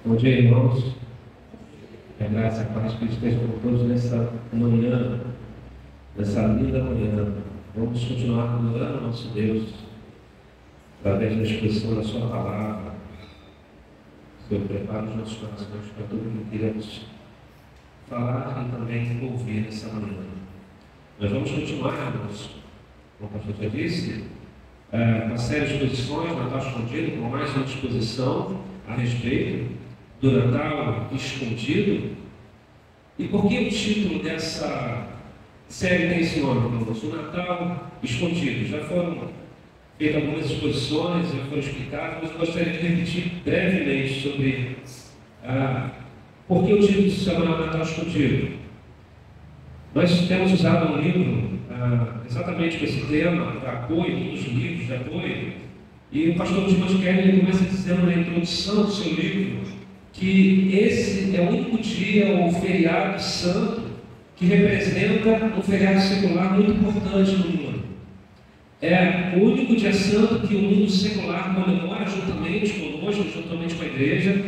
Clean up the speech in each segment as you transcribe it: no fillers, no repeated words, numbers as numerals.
Bom dia, irmãos. A graça e a paz que estejam com todos nessa manhã, nessa linda manhã. Vamos continuar adorando nosso Deus através da expressão da sua palavra. Senhor, prepara os nossos corações para tudo que queremos falar e também ouvir nessa manhã. Nós vamos continuar, irmãos, como o pastor já disse, uma série de exposições, Natal Escondido, com mais uma exposição a respeito do Natal Escondido. E por que o título dessa série tem esse nome, irmãos? O Natal Escondido. Já foram feitas algumas exposições, já foram explicadas, mas eu gostaria de repetir brevemente sobre por que o título se chama Natal Escondido. Nós temos usado um livro exatamente com esse tema, para apoio, um dos livros de apoio, e o pastor Timothy Keller começa dizendo na introdução do seu livro que esse é o único dia ou feriado santo que representa um feriado secular muito importante no mundo. É o único dia santo que o mundo secular comemora juntamente conosco, juntamente com a igreja,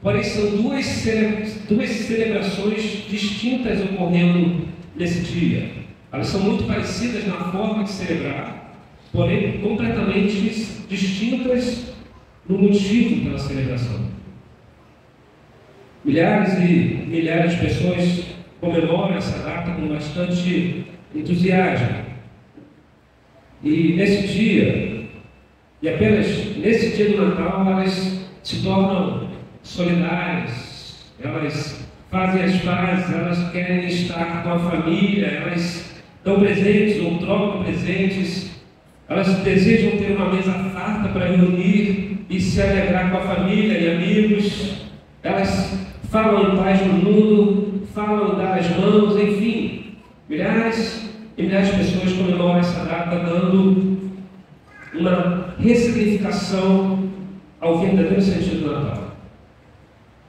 porém são duas celebrações distintas ocorrendo nesse dia. Elas são muito parecidas na forma de celebrar, porém completamente distintas no motivo pela celebração. Milhares e milhares de pessoas comemoram essa data com bastante entusiasmo. E nesse dia, e apenas nesse dia do Natal, elas se tornam solidárias, elas fazem as pazes, elas querem estar com a família, elas dão presentes ou trocam presentes, elas desejam ter uma mesa farta para reunir e se alegrar com a família e amigos, elas falam em paz no mundo, falam em dar as mãos, enfim, milhares e milhares de pessoas comemoram essa data dando uma ressignificação ao verdadeiro sentido do Natal.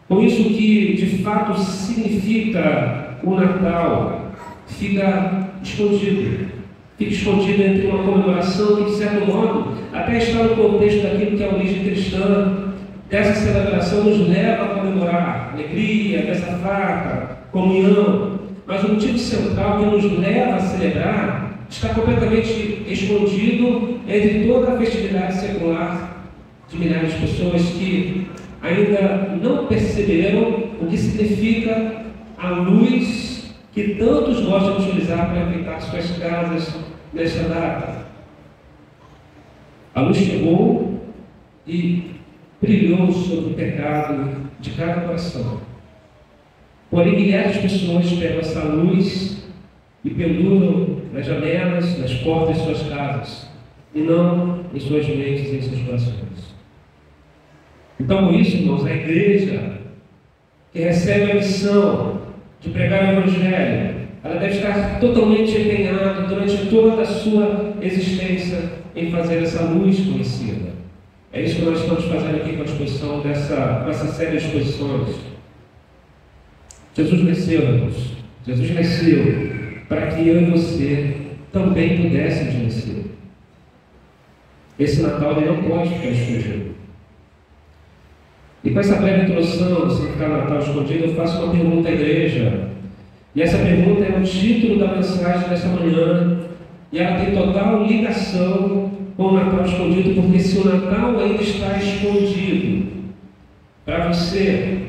Com isso, o que de fato significa o Natal fica escondido entre uma comemoração que, de certo modo, até está no contexto daquilo que é a origem cristã. Dessa celebração nos leva a comemorar alegria, mesa farta, comunhão, mas o motivo central que nos leva a celebrar está completamente escondido entre toda a festividade secular de milhares de pessoas que ainda não perceberam o que significa a luz que tantos gostam de utilizar para enfeitar suas casas nesta data. A luz chegou e brilhou sobre o pecado de cada coração. Porém, milhares de pessoas pegam essa luz e penduram nas janelas, nas portas de suas casas, e não em suas mentes e em seus corações. Então, por isso, irmãos, a igreja que recebe a missão de pregar o Evangelho, ela deve estar totalmente empenhada durante toda a sua existência em fazer essa luz conhecida. É isso que nós estamos fazendo aqui com a exposição com essa série de exposições. Jesus nasceu, irmãos. Jesus nasceu para que eu e você também pudéssemos nascer. Esse Natal ele não pode ficar escondido. E com essa breve introdução, se ficar Natal escondido, eu faço uma pergunta à igreja. E essa pergunta é o título da mensagem desta manhã. E ela tem total ligação com o Natal escondido, porque se o Natal ainda está escondido para você,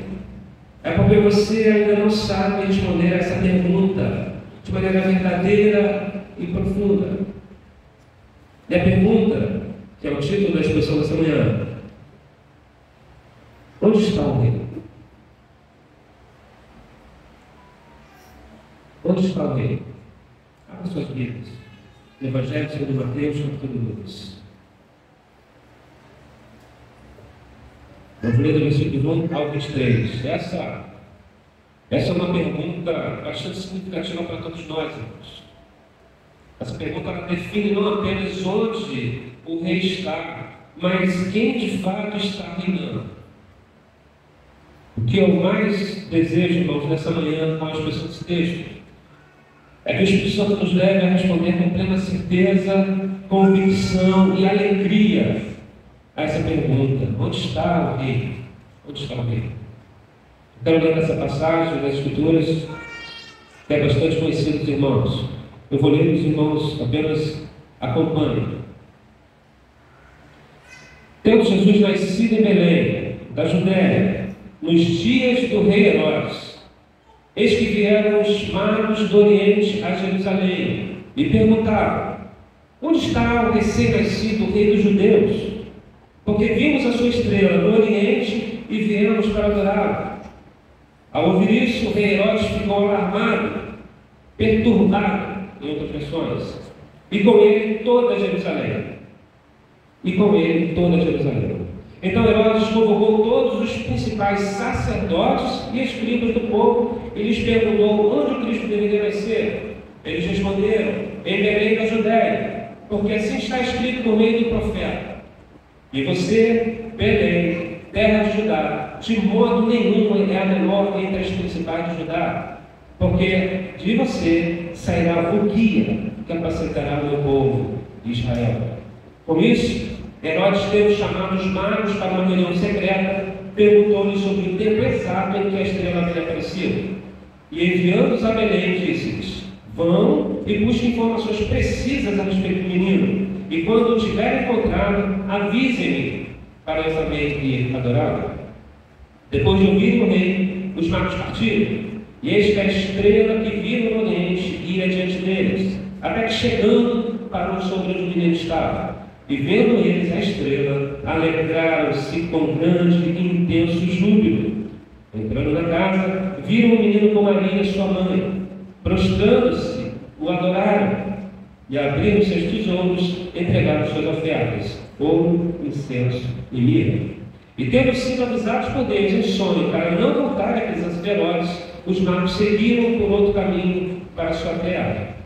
é porque você ainda não sabe responder a essa pergunta de maneira verdadeira e profunda. E a pergunta, que é o título da exposição dessa manhã: onde está o rei? Onde está o rei? Abra suas Bíblias. Evangelho segundo Mateus, capítulo 2. Vamos ler do versículo 1 ao 23. Essa é uma pergunta bastante significativa para todos nós, irmãos. Essa pergunta ela define não apenas onde o rei está, mas quem de fato está reinando. O que eu mais desejo, irmãos, nessa manhã com a expressão desse texto é que o Espírito Santo nos leve a responder com plena certeza, convicção e alegria a essa pergunta: onde está o rei? Onde está o rei? Quero ler essa passagem das Escrituras, que é bastante conhecida dos irmãos. Eu vou ler, os irmãos apenas acompanhem. Tendo Jesus nascido em Belém, da Judéia, nos dias do rei Herodes, eis que vieram os magos do Oriente a Jerusalém e perguntavam: onde está o recém-nascido rei dos judeus? Porque vimos a sua estrela no Oriente e viemos para adorá-lo. Ao ouvir isso, o rei Herodes ficou alarmado, perturbado, em outras versões, e com ele toda Jerusalém. Então Herodes convocou todos os principais sacerdotes e escribas do povo e lhes perguntou onde o Cristo deveria nascer. Eles responderam: em Belém da Judéia, porque assim está escrito por meio do profeta: e você, Belém, terra de Judá, de modo nenhum é a menor entre as principais de Judá, porque de você sairá o guia que apacentará o meu povo de Israel. Com isso, Herodes, tendo chamado os magos para uma reunião secreta, perguntou-lhes sobre o tempo exato em que a estrela havia aparecido. E enviando-os a Belém, disse-lhes: vão e busquem informações precisas a respeito do menino, e quando o tiverem encontrado, avisem-me, para eu saber ir adorá-lo. Depois de ouvirem o rei, os magos partiram, e eis que a estrela que viram no Oriente ia diante deles, até que chegando parou sobre onde o menino estava. E vendo eles a estrela, alegraram-se com grande e intenso júbilo. Entrando na casa, viram o menino com Maria, sua mãe. Prostrando-se, o adoraram, e abrindo seus tesouros, entregaram suas ofertas: ouro, incenso e mirra. E tendo sido avisados por Deus em sonho para não voltar à presença de Herodes, os magos seguiram por outro caminho para a sua terra.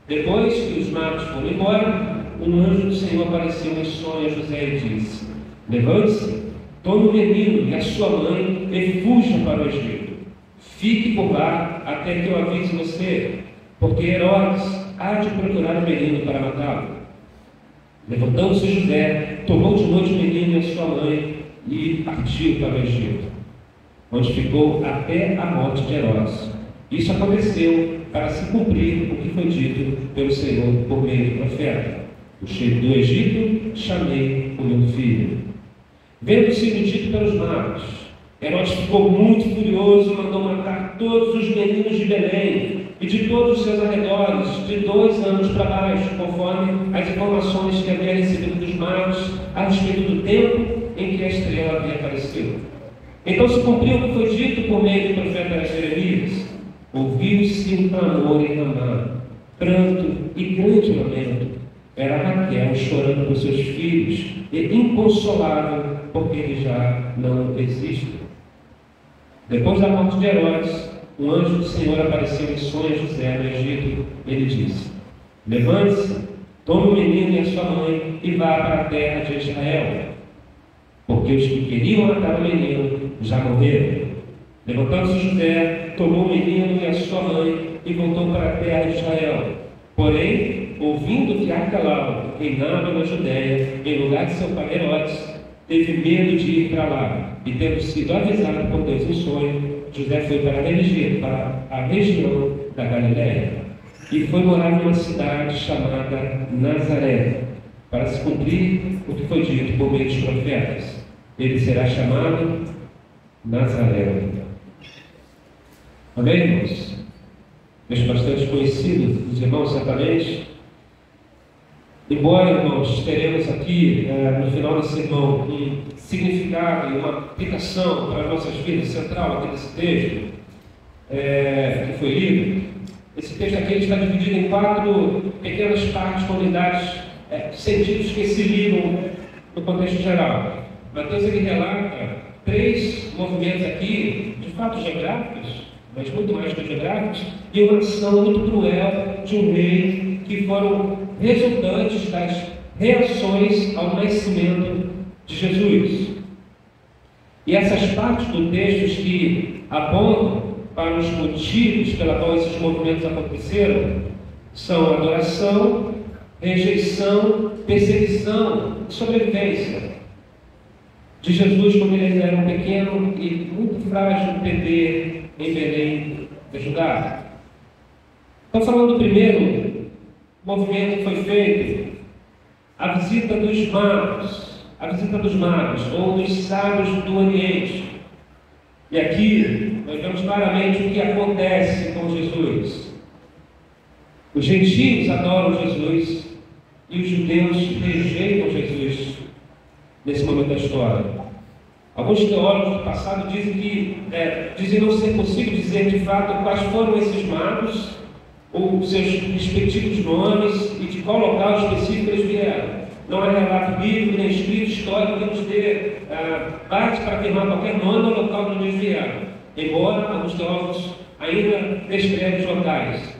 Depois que os magos foram embora, um anjo do Senhor apareceu em sonho a José e disse: levante-se, tome o menino e a sua mãe e fuja para o Egito. Fique por lá até que eu avise você, porque Herodes há de procurar o menino para matá-lo. Levantando-se José, tomou de noite o menino e a sua mãe e partiu para o Egito, onde ficou até a morte de Herodes. Isso aconteceu para se cumprir o que foi dito pelo Senhor por meio do profeta: do Egito chamei o meu filho. Vendo sido dito pelos magos, Herodes ficou muito furioso e mandou matar todos os meninos de Belém e de todos os seus arredores, de 2 anos para baixo, conforme as informações que havia recebido dos magos a respeito do tempo em que a estrela havia aparecido. Então se cumpriu o que foi dito por meio do profeta Jeremias. Ouviu-se um clamor em Ramá, pranto e grande lamento. Era Raquel chorando por seus filhos e inconsolável, porque eles já não existem. Depois da morte de Herodes, um anjo do Senhor apareceu em sonho a José no Egito. Ele disse: levante-se, tome o menino e a sua mãe e vá para a terra de Israel, porque os que queriam matar o menino já morreram. Levantando-se José, tomou o menino e a sua mãe e voltou para a terra de Israel. Porém, ouvindo que Arquelau reinava na Judéia, em lugar de seu pai Herodes, teve medo de ir para lá. E tendo sido avisado por Deus em sonho, José foi para a região da Galiléia e foi morar numa cidade chamada Nazaré, para se cumprir o que foi dito por meio dos profetas: ele será chamado Nazareno. Amém, irmãos? Vejo bastante conhecido dos irmãos, certamente. Embora, irmãos, teremos aqui, no final desse sermão, um significado e uma aplicação para as nossas vidas central aqui desse texto, que foi lido, esse texto aqui está dividido em 4 pequenas partes, unidades, sentidos que se ligam no contexto geral. Mateus ele relata 3 movimentos aqui, de fato geográficos, mas muito mais que geográficos, e uma ação muito cruel de um rei, que foram resultantes das reações ao nascimento de Jesus. E essas partes do texto que apontam para os motivos pela qual esses movimentos aconteceram são adoração, rejeição, perseguição e sobrevivência. de Jesus quando ele ainda era um pequeno e muito frágil bebê em Belém de Judá. Então, falando do primeiro movimento que foi feito, a visita dos magos, ou dos sábios do Oriente. E aqui nós vemos claramente o que acontece com Jesus. Os gentios adoram Jesus e os judeus rejeitam Jesus nesse momento da história. Alguns teólogos do passado dizem não ser possível dizer de fato quais foram esses magos, ou seus respectivos nomes e de qual local específico eles vieram. Não há relato bíblico nem escrito histórico que nos dê base para afirmar qualquer nome ou local de onde eles vieram, embora alguns teólogos ainda descrevem os locais.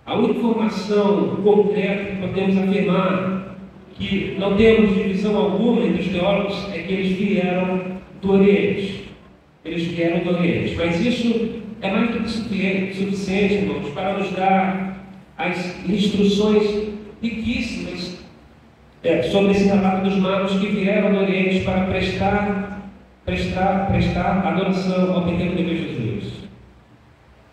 A única informação concreta que podemos afirmar, que não temos divisão alguma entre os teólogos, é que eles vieram do Oriente. Mas isso é mais do que suficiente, irmãos, para nos dar as instruções riquíssimas sobre esse relato dos magos que vieram do Oriente para prestar adoração ao pequeno bebê Jesus.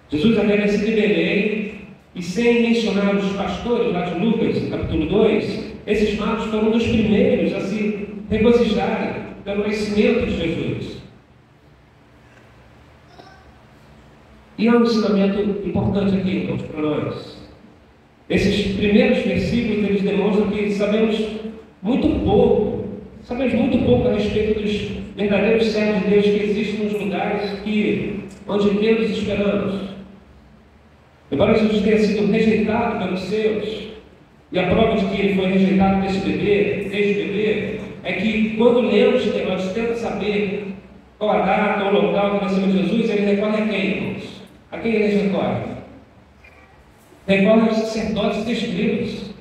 Jesus havia nascido em Belém, e sem mencionar os pastores lá de Lucas, no capítulo 2, esses magos foram um dos primeiros a se regozijarem pelo nascimento de Jesus. E há um ensinamento importante aqui, irmãos, para nós. Esses primeiros versículos, eles demonstram que sabemos muito pouco a respeito dos verdadeiros servos de Deus que existem nos lugares onde Deus esperamos. Embora Jesus tenha sido rejeitado pelos seus, e a prova de que ele foi rejeitado desde bebê, é que quando lemos nós tenta saber qual a data ou o local do nascimento de Jesus, ele recorre a quem, irmãos? A quem ele recorre? Recorre aos sacerdotes e escribas.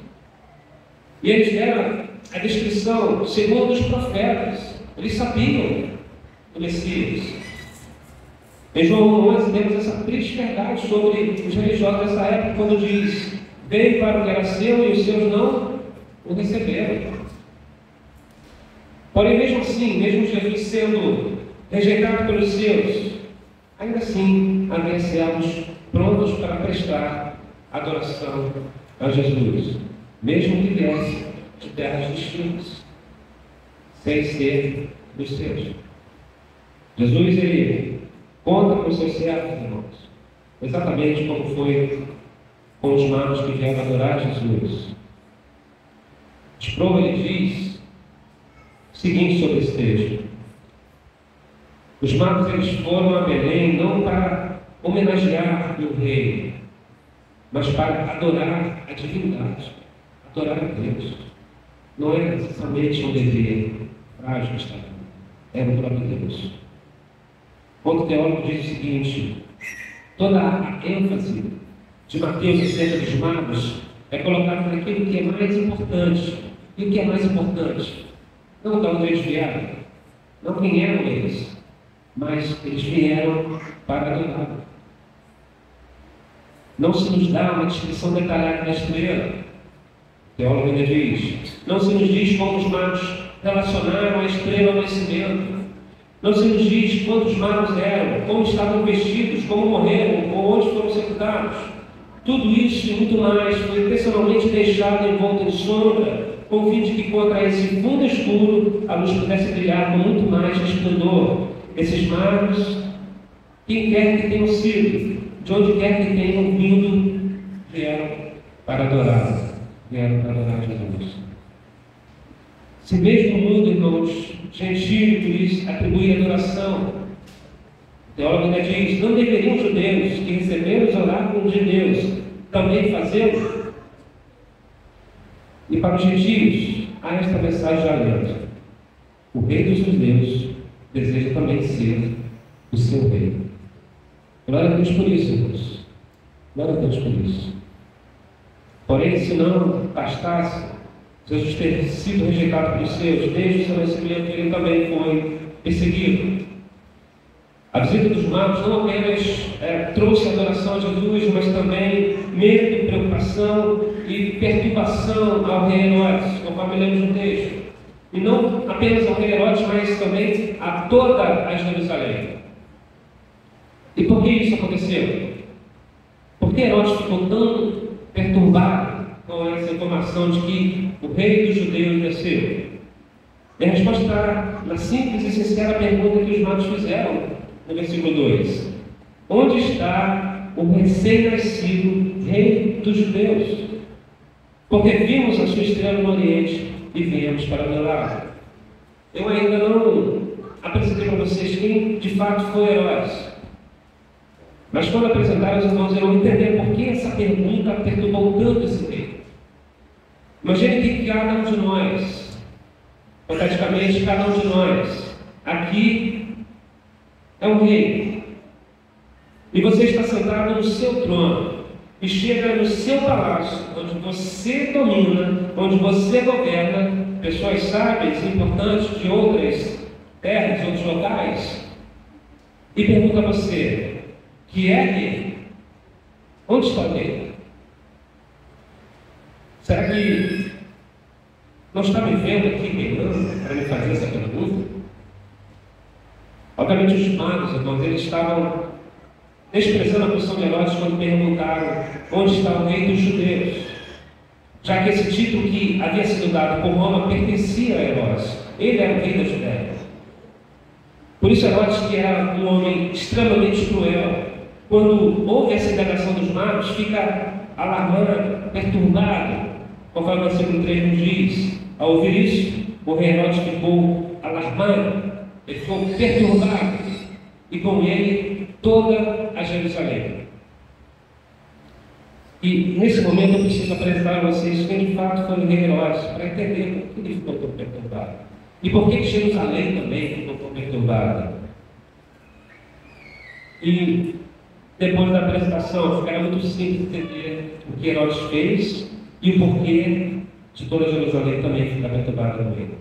E eles deram a descrição segundo os profetas. Eles sabiam do Messias. Em João 11 temos essa triste verdade sobre os religiosos dessa época, quando diz: veio para o que era seu e os seus não o receberam. Porém, mesmo assim, mesmo Jesus sendo rejeitado pelos seus, ainda assim havia servos prontos para prestar adoração a Jesus, mesmo que viesse de terras distintas, sem ser dos seus. Jesus, ele conta com os seus servos, irmãos, exatamente como foi com os magos que vieram adorar Jesus. Sproul, ele diz o seguinte sobre esse texto: os magos, eles foram a Belém não para homenagear o rei, mas para adorar a divindade, adorar a Deus. Não era necessariamente um dever frágil, era o próprio Deus. Outro teólogo diz o seguinte: toda a ênfase de Mateus acerca dos magos é colocada naquilo que é mais importante. E o que é mais importante? Não de onde eles vieram, não quem eram eles, mas eles vieram para adorar. Não se nos dá uma descrição detalhada da estrela. O teólogo ainda diz: não se nos diz como os magos relacionaram a estrela ao nascimento. Não se nos diz quantos magos eram, como estavam vestidos, como morreram ou onde foram sepultados. Tudo isso e muito mais foi intencionalmente deixado envolto em sombra, com o fim de que contra esse fundo escuro a luz pudesse brilhar com muito mais esplendor. Esses magos, quem quer que tenham sido, de onde quer que tenham vindo, vieram para adorar Jesus. Se mesmo o mundo, irmãos, gentil lhes atribui adoração, o teólogo ainda diz: não deveriam os judeus que receberam os oráculos de Deus também fazê-lo? E para os gentios, há esta mensagem de alento: o rei dos judeus deseja também ser o seu rei. Glória a Deus por isso, irmãos. Glória a Deus por isso. Porém, se não bastasse Jesus ter sido rejeitado pelos seus, desde o seu nascimento ele também foi perseguido. A visita dos magos não apenas trouxe adoração a Jesus, mas também medo, preocupação e perturbação ao rei Herodes, conforme lemos no texto. e não apenas ao rei Herodes, mas também a toda a Jerusalém. E por que isso aconteceu? Por que Herodes ficou tão perturbado com essa informação de que o rei dos judeus nasceu? E a resposta está na simples e sincera pergunta que os magos fizeram no versículo 2. Onde está o recém-nascido rei dos judeus? Porque vimos a sua estrela no Oriente e viemos para adorá-lo. Eu ainda não apresentei para vocês quem de fato foi Herodes. Mas quando apresentar, os irmãos irão entender por que essa pergunta perturbou tanto esse rei. Imagine que cada um de nós, hipoteticamente cada um de nós, aqui é um rei. E você está sentado no seu trono. E chega no seu palácio, onde você domina, onde você governa, pessoas sábias e importantes de outras terras, de outros locais, e pergunta a você: que é rei? Onde está o rei? Será que não está me vendo aqui reinando para me fazer essa pergunta? Obviamente os magos, irmãos, eles estavam desprezando a posição de Herodes quando perguntaram onde está o rei dos judeus, já que esse título que havia sido dado por Roma pertencia a Herodes. Ele era o rei da Judéia. Por isso Herodes, que era um homem extremamente cruel, quando houve essa indagação dos magos, fica alarmado, perturbado, conforme o versículo 3 nos diz. Ao ouvir isso, o rei Herodes ficou alarmado, ele ficou perturbado, e com ele toda a Jerusalém. E nesse momento eu preciso apresentar a vocês quem de fato foi o rei Herodes, para entender por que ele ficou tão perturbado. E por que Jerusalém também ficou tão perturbada. E depois da apresentação, ficará muito simples entender o que Herodes fez e o porquê de toda Jerusalém também ficar perturbada com ele.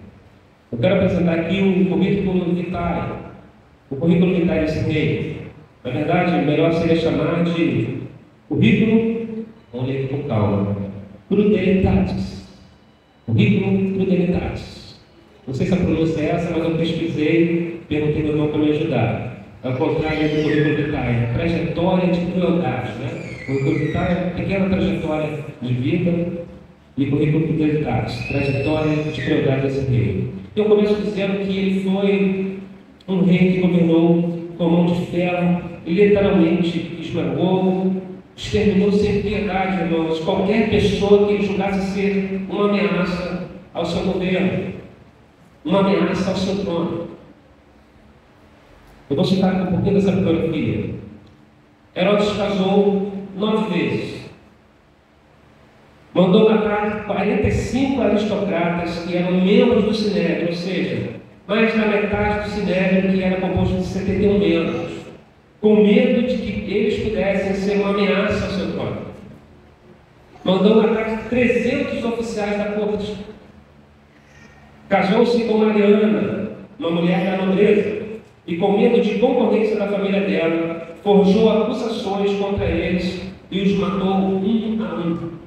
Eu quero apresentar aqui um currículo vitae, o currículo vitae desse rei. Na verdade, melhor seria chamar de currículo, vamos ler com calma, Crudelitatis. Currículo Crudelitatis. Não sei se a pronúncia é essa, mas eu pesquisei, perguntei ao irmão para me ajudar. Ao contrário do currículo vitae, trajetória de crueldade, né? O currículo vitae é uma pequena trajetória de vida, e currículo Crudelitatis, trajetória de crueldade desse rei. Eu começo dizendo que ele foi um rei que governou com mão de ferro e literalmente esmagou, exterminou sem piedade, irmãos, qualquer pessoa que ele julgasse ser uma ameaça ao seu governo, uma ameaça ao seu trono. Eu vou citar um pouquinho dessa biografia. Herodes casou 9 vezes. Mandou matar 45 aristocratas que eram membros do Sinédrio, ou seja, mais da metade do Sinédrio, que era composto de 71 membros, com medo de que eles pudessem ser uma ameaça ao seu trono. Mandou matar 300 oficiais da corte. Casou-se com Mariana, uma mulher da nobreza, e com medo de concorrência da família dela, forjou acusações contra eles e os matou um a um.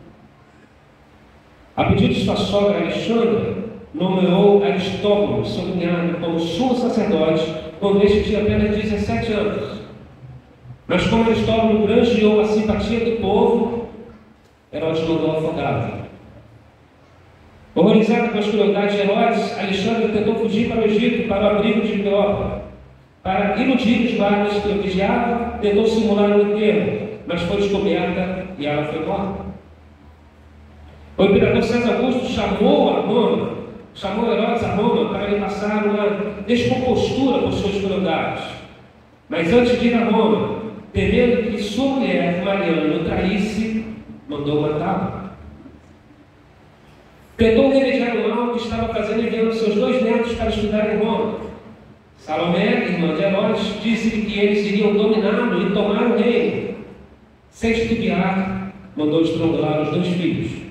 A pedido de sua sogra Alexandra, nomeou Aristóbulo, seu cunhado, como sumo sacerdote, quando este tinha apenas 17 anos. Mas como Aristóbulo granjeou a simpatia do povo, Herodes mandou afogá-lo. Horrorizado com as crueldades de Herodes, Alexandre tentou fugir para o Egito, para o abrigo de Cleópatra. Para iludir os guardas que o vigiavam, tentou simular um enterro, mas foi descoberta e ela foi morta. O imperador César Augusto chamou Herodes a Roma para lhe passar uma descompostura por suas crueldades. Mas antes de ir a Roma, temendo que sua mulher, Mariana, o traísse, mandou matá-lo. Tentou remediar o mal que estava fazendo enviando seus 2 netos para estudar em Roma. Salomé, irmã de Herodes, disse-lhe que eles iriam dominá-lo e tomar o reino. Sem titubear, mandou estrangular os 2 filhos.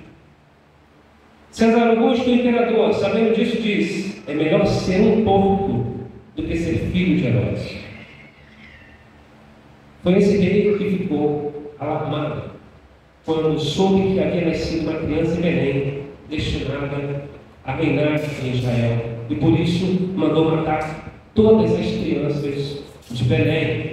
César Augusto, o imperador, sabendo disso, disse: é melhor ser um porco do que ser filho de Herodes. Foi esse rei que ficou alarmado quando soube que havia nascido uma criança em Belém, destinada a reinar em Israel. E por isso mandou matar todas as crianças de Belém.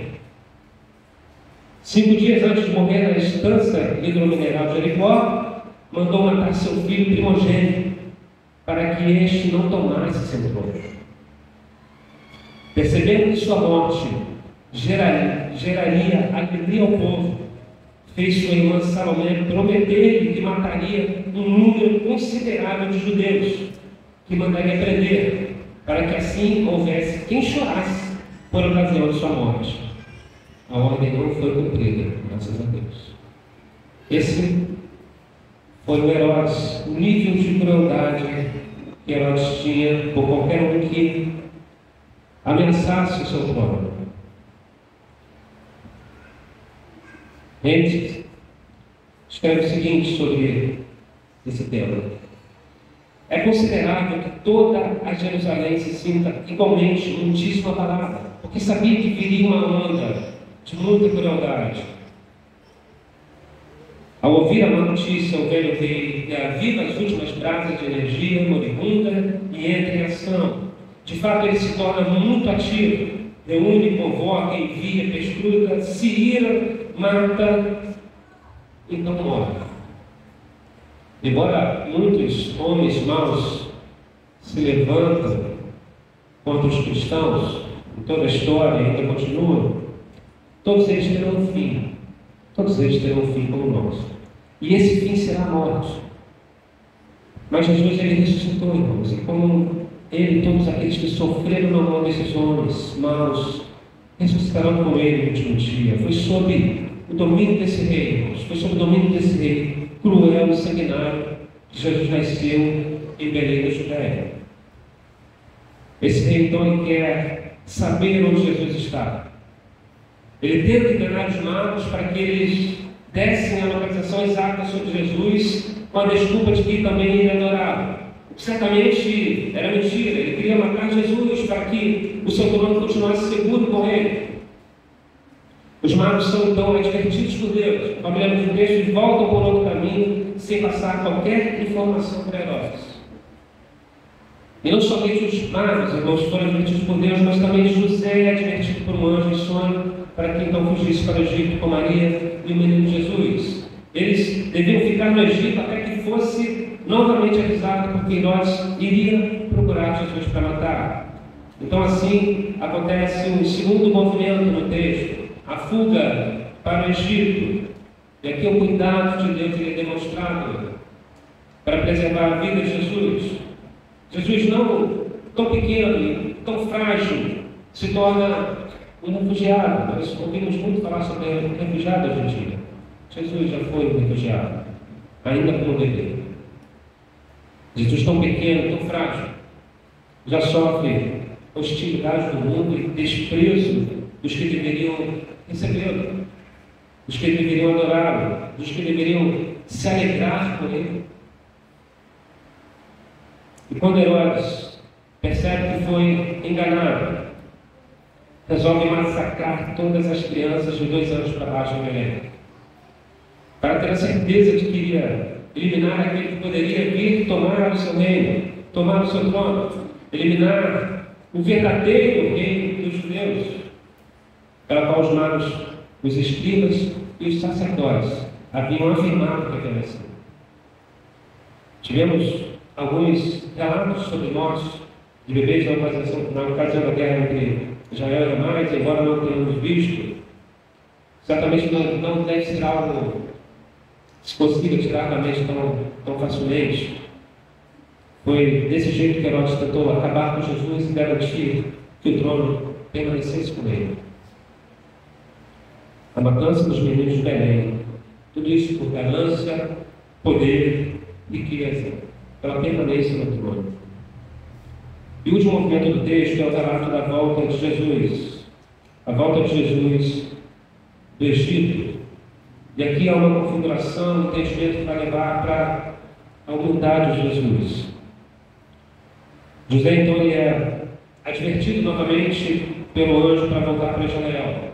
5 dias antes de morrer na estância hidromineral de Jericó, mandou matar seu filho primogênito, para que este não tomasse seu trono. Percebendo que sua morte geraria alegria ao povo, fez sua irmã Salomé prometer-lhe que mataria um número considerável de judeus, que mandaria prender, para que assim houvesse quem chorasse por ocasião de sua morte. A ordem não foi cumprida, graças a Deus. Esse foi o Herodes, o nível de crueldade que Herodes tinha por qualquer um que ameaçasse o seu trono. Gente, escreve o seguinte sobre esse tema. É considerável que toda a Jerusalém se sinta igualmente muitíssimo abalada, porque sabia que viria uma onda de muita crueldade. Ao ouvir a má notícia, o velho rei reaviva as últimas brasas de energia moribunda e entra em ação. De fato, ele se torna muito ativo, reúne, convoca, envia, perscruta, se ira, mata, então morre. Embora muitos homens maus se levantam contra os cristãos, em toda a história ainda continuam, todos eles terão um fim. Todos eles terão um fim como nós. E esse fim será a morte. Mas Jesus, ele ressuscitou, irmãos. E como ele, todos aqueles que sofreram na mão desses homens maus, ressuscitarão com ele no último dia. Foi sob o domínio desse rei, irmãos. Foi sob o domínio desse rei cruel e sanguinário que Jesus nasceu em Belém da Judéia. Esse rei, então, ele quer saber onde Jesus está. Ele tenta enganar os magos para que eles dessem a localização exata sobre Jesus, com a desculpa de que também ele adorava. Certamente era mentira. Ele queria matar Jesus para que o seu trono continuasse seguro com ele. Os magos são então advertidos por Deus. O Bíblia nos deixa e voltam por outro caminho, sem passar qualquer informação para Herodes. E não somente os magos, irmãos, foram advertidos por Deus, mas também José é advertido por um anjo em sonho, para que então fugisse para o Egito com Maria e o menino Jesus. Eles deviam ficar no Egito até que fosse novamente avisado, porque Herodes iria procurar Jesus para matar. Então assim acontece um segundo movimento no texto, a fuga para o Egito. E aqui o cuidado de Deus é demonstrado para preservar a vida de Jesus. Jesus, não tão pequeno e tão frágil, se torna um refugiado. Nós ouvimos muito falar sobre refugiado hoje em dia. Jesus já foi um refugiado, ainda como bebê. Jesus, tão pequeno, tão frágil, já sofre hostilidade do mundo e desprezo dos que deveriam recebê-lo, dos que deveriam adorá-lo, dos que deveriam se alegrar com ele. E quando Herodes percebe que foi enganado, resolve massacrar todas as crianças de 2 anos para baixo em Belém, para ter a certeza de que iria eliminar aquele que poderia vir tomar o seu reino, tomar o seu trono, eliminar o verdadeiro rei dos judeus, pela qual os magos, os escribas e os sacerdotes haviam afirmado que havia sido. Tivemos alguns relatos sobre mortes de bebês na ocasião da guerra entre Israel e Hamas, embora não tenhamos visto. Certamente não deve ser algo se consiga tirar da mente tão facilmente. Foi desse jeito que Herodes tentou acabar com Jesus e garantir que o trono permanecesse com ele. A matança dos meninos de Belém, tudo isso por ganância, poder e riqueza, pela permanência no trono. E o último movimento do texto é o relato da volta de Jesus. A volta de Jesus do Egito. E aqui há uma configuração, um entendimento para levar para a humildade de Jesus. José, então, ele é advertido novamente pelo anjo para voltar para Israel.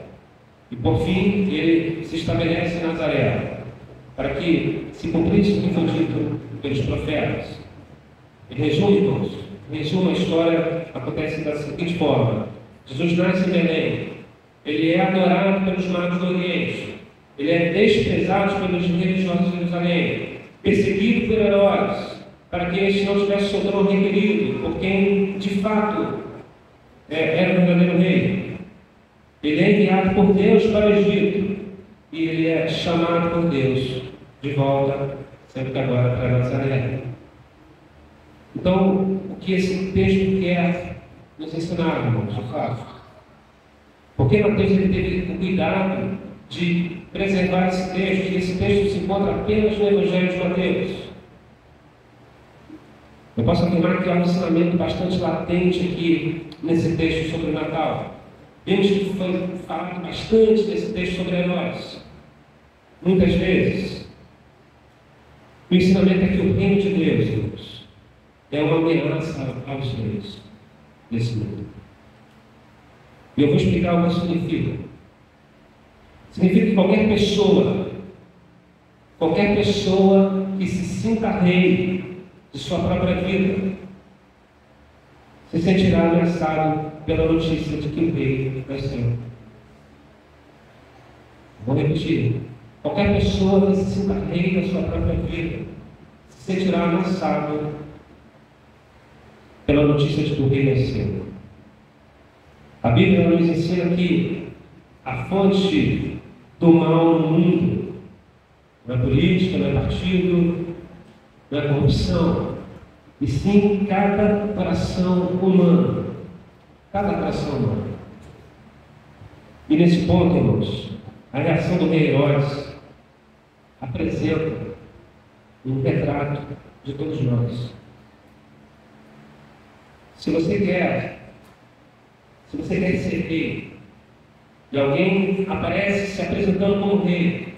E, por fim, ele se estabelece em Nazaré, para que se cumprisse o que foi dito pelos profetas. Em resumo, irmãos, em resumo, a história acontece da seguinte forma: Jesus nasce em Belém, ele é adorado pelos magos do Oriente, ele é desprezado pelos religiosos de Jerusalém, perseguido por Herodes, para que este não tivesse seu trono requerido, por quem de fato era o verdadeiro rei. Ele é enviado por Deus para o Egito e ele é chamado por Deus de volta, sempre que agora para Nazaré. Então, o que esse texto quer nos ensinar, irmãos, de fato? Porque Mateus ele teve o cuidado de preservar esse texto, e esse texto se encontra apenas no Evangelho de Mateus. Eu posso afirmar que há um ensinamento bastante latente aqui nesse texto sobre o Natal. Vemos que foi falado bastante nesse texto sobre Herodes. Muitas vezes. O ensinamento é que o reino de Deus, irmãos, é uma ameaça aos reis desse mundo. E eu vou explicar o que isso significa. Significa que qualquer pessoa que se sinta rei de sua própria vida, se sentirá ameaçado pela notícia de que o rei nasceu. Vou repetir. Qualquer pessoa que se sinta rei da sua própria vida, se sentirá ameaçado pela notícia de que o rei nasceu. A Bíblia nos ensina que a fonte do mal no mundo não é política, não é partido, não é corrupção, e sim cada coração humano. Cada coração humano. E nesse ponto, irmãos, a reação do rei Herodes apresenta um retrato de todos nós. Se você quer ser rei, e alguém aparece se apresentando como rei,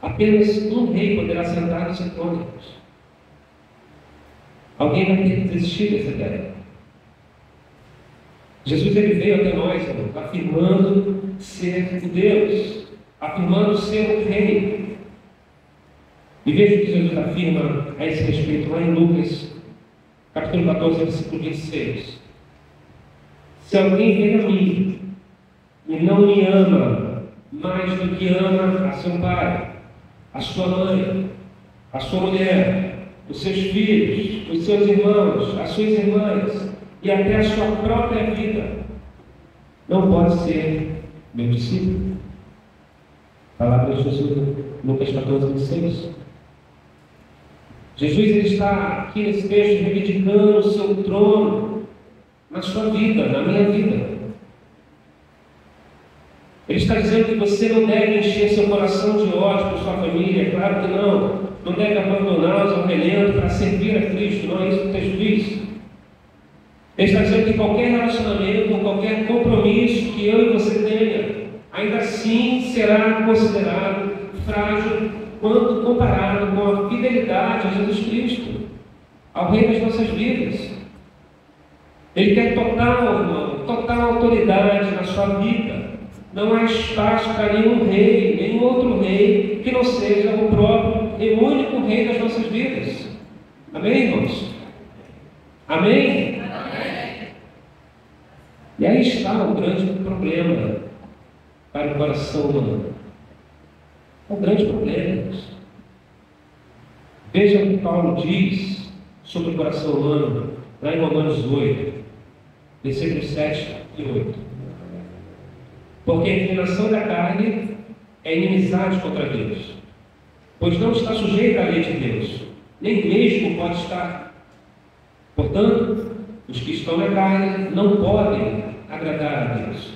apenas um rei poderá sentar no seu trono. Alguém vai ter que desistir dessa ideia. Jesus ele veio até nós, irmão, afirmando ser o Deus, afirmando ser o rei. E veja o que Jesus afirma a esse respeito lá em Lucas, capítulo 14, versículo 26. Se alguém vem a mim e não me ama mais do que ama a seu pai, a sua mãe, a sua mulher, os seus filhos, os seus irmãos, as suas irmãs e até a sua própria vida, não pode ser meu discípulo. Palavra de Jesus, Lucas 14, 26. Jesus ele está aqui nesse texto reivindicando o seu trono na sua vida, na minha vida. Ele está dizendo que você não deve encher seu coração de ódio por sua família, claro que não. Não deve abandoná-los ao relento para servir a Cristo, não é isso que o texto diz. Ele está dizendo que qualquer relacionamento, qualquer compromisso que eu e você tenha, ainda assim será considerado frágil quando comparado com a fidelidade a Jesus Cristo, ao Rei das nossas vidas. Ele quer total autoridade na sua vida. Não há espaço para nenhum rei, nenhum outro rei que não seja o próprio e único rei das nossas vidas. Amém, irmãos? Amém? Amém. E aí está o grande problema para o coração humano. É um grande problema, irmãos. Veja o que Paulo diz sobre o coração humano, lá em Romanos 8, versículos 7 e 8. Porque a inclinação da carne é inimizade contra Deus, pois não está sujeita à lei de Deus, nem mesmo pode estar. Portanto, os que estão na carne não podem agradar a Deus.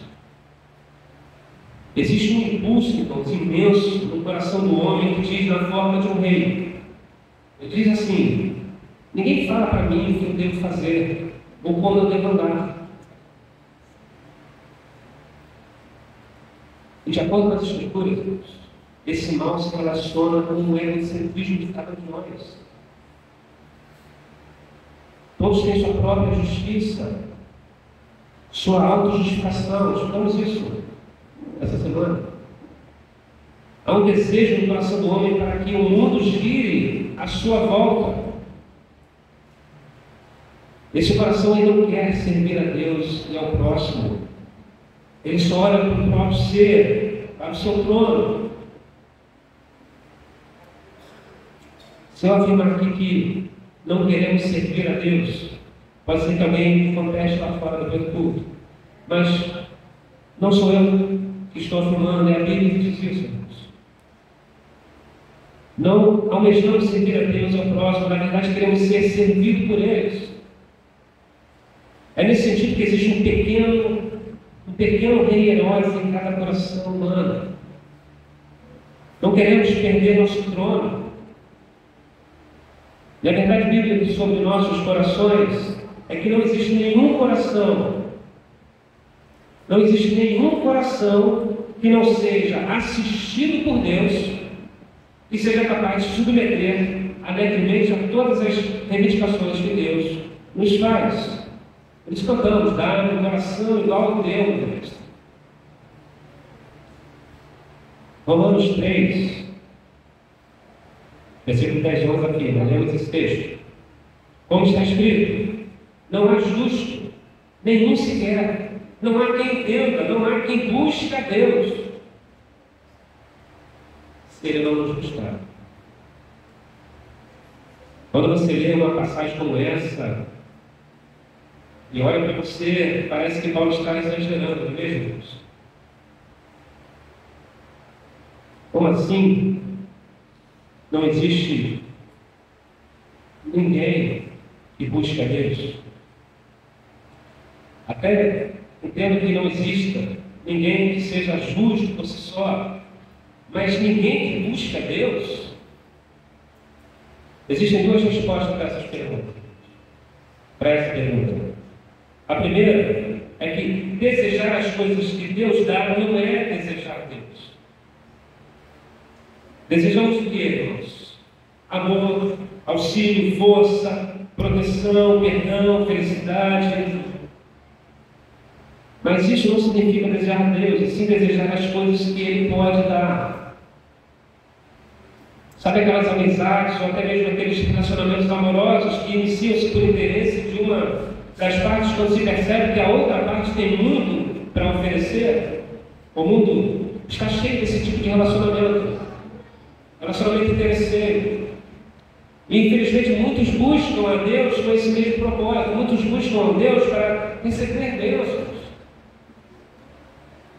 Existe um impulso, então, imenso no coração do homem que diz na forma de um rei. Ele diz assim: ninguém fala para mim o que eu devo fazer ou como eu devo andar. E de acordo com as Escrituras, esse mal se relaciona com o egocentrismo de cada um de nós. Todos têm sua própria justiça, sua autojustificação. Estudamos isso essa semana. Há um desejo no coração do homem para que o mundo gire à sua volta. Esse coração ele não quer servir a Deus e ao próximo. Ele só olha para o próprio ser, para o seu trono. Se eu afirmar aqui que não queremos servir a Deus, pode ser que alguém conteste lá fora depois do culto. Mas não sou eu que estou afirmando, é a Bíblia que diz isso, irmãos. Não almejamos servir a Deus e ao próximo, na verdade queremos ser servidos por eles. É nesse sentido que existe um pequeno rei herói em cada coração humano. Não queremos perder nosso trono. E a verdade bíblica sobre nossos corações é que não existe nenhum coração que não seja assistido por Deus e seja capaz de submeter alegremente a todas as reivindicações que Deus nos faz. Por isso cantamos, dá-me um coração igual ao teu, Deus. Romanos 3, versículo 10 e 11 aqui, nós lemos esse texto. Como está escrito, não há justo, nenhum sequer, não há quem entenda, não há quem busque a Deus, se Ele não nos buscar. Quando você lê uma passagem como essa, e olha para você, parece que Paulo está exagerando, não é mesmo, irmãos? Como assim? Não existe ninguém que busque a Deus. Até entendo que não exista ninguém que seja justo por si só, mas ninguém que busque a Deus. Existem duas respostas para essas perguntas. Para essa pergunta. A primeira é que desejar as coisas que Deus dá não é desejar Deus. Desejamos o que, irmãos? Amor, auxílio, força, proteção, perdão, felicidade. Mas isso não significa desejar Deus, e sim desejar as coisas que Ele pode dar. Sabe aquelas amizades, ou até mesmo aqueles relacionamentos amorosos que iniciam-se por interesse de uma das partes, quando se percebe que a outra parte tem muito para oferecer? O mundo está cheio desse tipo de relacionamento interesseiro. E infelizmente muitos buscam a Deus com esse mesmo propósito, muitos buscam a Deus para receber bênçãos.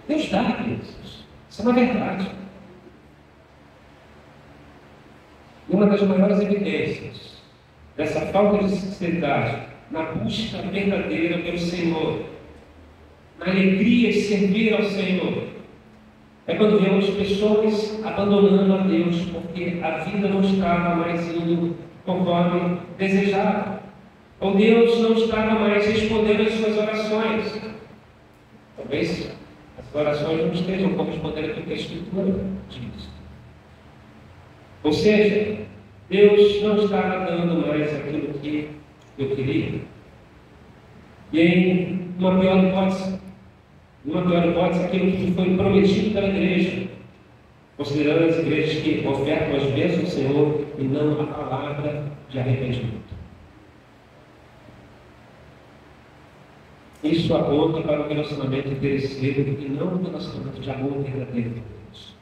Deus dá bênçãos, isso é uma verdade. E uma das maiores evidências dessa falta de sinceridade na busca verdadeira pelo Senhor, na alegria de servir ao Senhor, é quando vemos pessoas abandonando a Deus porque a vida não estava mais indo conforme desejava, ou Deus não estava mais respondendo às suas orações. Talvez as orações não estejam correspondendo ao que a Escritura diz. Ou seja, Deus não estava dando mais aquilo que eu queria. E em uma pior hipótese, aquilo que foi prometido pela igreja, considerando as igrejas que ofertam as bênçãos do Senhor e não a palavra de arrependimento. Isso aponta para um relacionamento interesseiro e não um relacionamento de amor verdadeiro com Deus.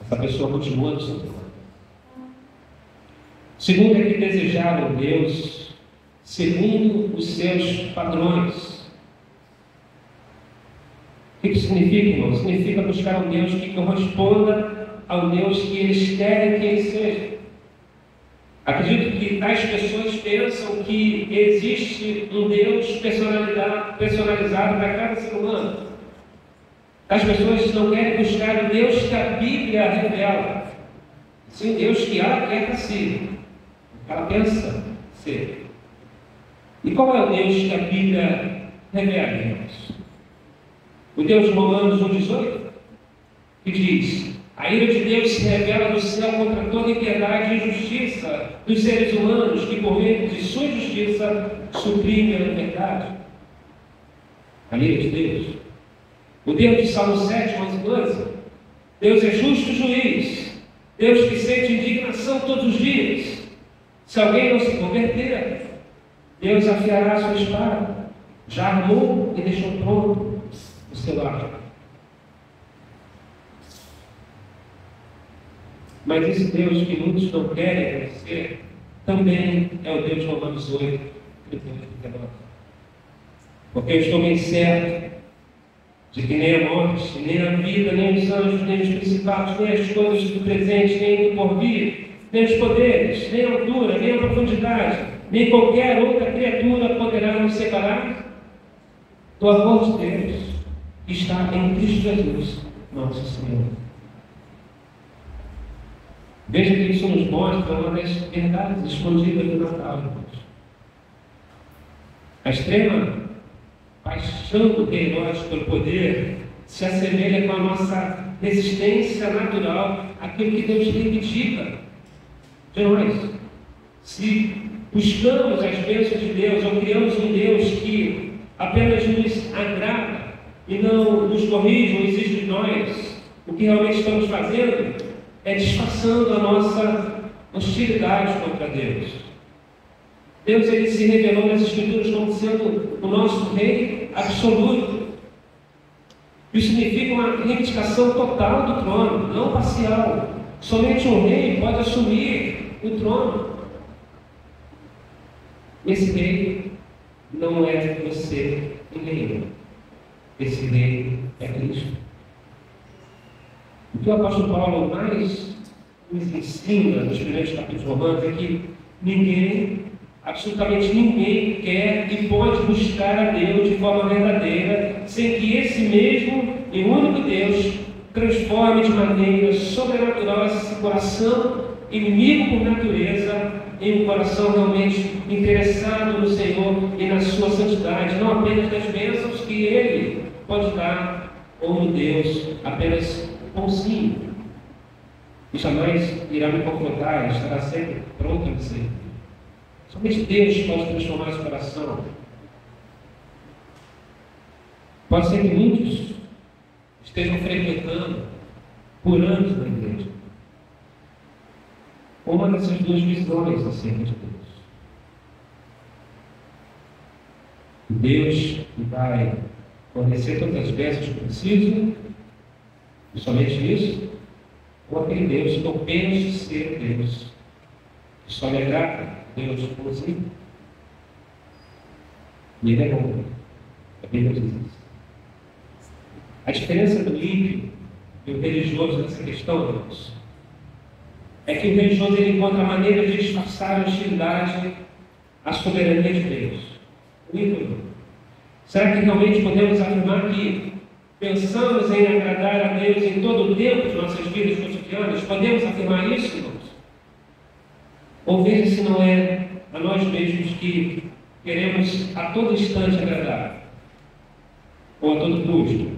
Essa pessoa continua no seu plano. Segundo é que desejaram Deus segundo os seus padrões. O que significa, irmão? Significa buscar um Deus que corresponda ao Deus que eles querem que ele seja. Acredito que tais pessoas pensam que existe um Deus personalizado para cada ser humano. Tais pessoas não querem buscar o Deus que a Bíblia revela, sim o Deus que ela quer para si, ela pensa ser. E qual é o Deus que a Bíblia revela, irmãos? O Deus de Romanos 1,18, que diz: a ira de Deus se revela no céu contra toda impiedade e injustiça dos seres humanos, que por meio de sua justiça suprimem a liberdade. A ira de Deus. O Deus de Salmo 7, 11 e 12. Deus é justo juiz. Deus que sente indignação todos os dias, se alguém não se converter. Deus afiará a sua espada. Já armou e deixou pronto o seu arco. Mas esse Deus que muitos não querem conhecer, também é o Deus de Romanos 8, 38 e 19. Porque eu estou bem certo de que nem a morte, nem a vida, nem os anjos, nem os principados, nem as coisas do presente, nem do porvir, nem os poderes, nem a altura, nem a profundidade, nem qualquer outra criatura poderá nos separar do amor de Deus que está em Cristo Jesus, nosso Senhor. Veja que isso nos mostra uma das verdades escondidas do Natal, irmãos. A extrema paixão do rei Herodes pelo poder se assemelha com a nossa resistência natural àquilo que Deus reivindica de nós. Se buscamos as bênçãos de Deus ou criamos um Deus que apenas nos agrada e não nos corrige ou exige de nós o que realmente estamos fazendo, é disfarçando a nossa hostilidade contra Deus. Deus, ele se revelou nas Escrituras como sendo o nosso Rei absoluto. Isso significa uma reivindicação total do trono, não parcial. Somente um rei pode assumir o trono. Esse rei não é você e nem eu. Esse rei é Cristo. O que o apóstolo Paulo mais nos ensina nos primeiros capítulos romanos é que ninguém, absolutamente ninguém, quer e pode buscar a Deus de forma verdadeira, sem que esse mesmo e único Deus transforme de maneira sobrenatural esse coração inimigo por natureza em um coração realmente interessado no Senhor e na sua santidade, não apenas das bênçãos que Ele pode dar, como Deus apenas bonzinho, e jamais irá me confrontar, estará sempre pronto a dizer. Somente Deus pode transformar esse coração. Pode ser que muitos estejam frequentando por anos na igreja uma dessas duas visões acerca de Deus. Deus vai fornecer todas as bênçãos que precisam, e somente isso, ou aquele Deus que eu penso ser Deus, que só me agrada, Deus bonzinho. E Ele é bom. A Bíblia diz isso. A diferença do ímpio e o religioso nessa questão, irmãos, é que o religioso ele encontra maneira de disfarçar a hostilidade à soberania de Deus. O ímpio não. Será que realmente podemos afirmar que pensamos em agradar a Deus em todo o tempo de nossas vidas cotidianas? Podemos afirmar isso, irmãos? Ou veja se não é a nós mesmos que queremos a todo instante agradar, ou a todo custo.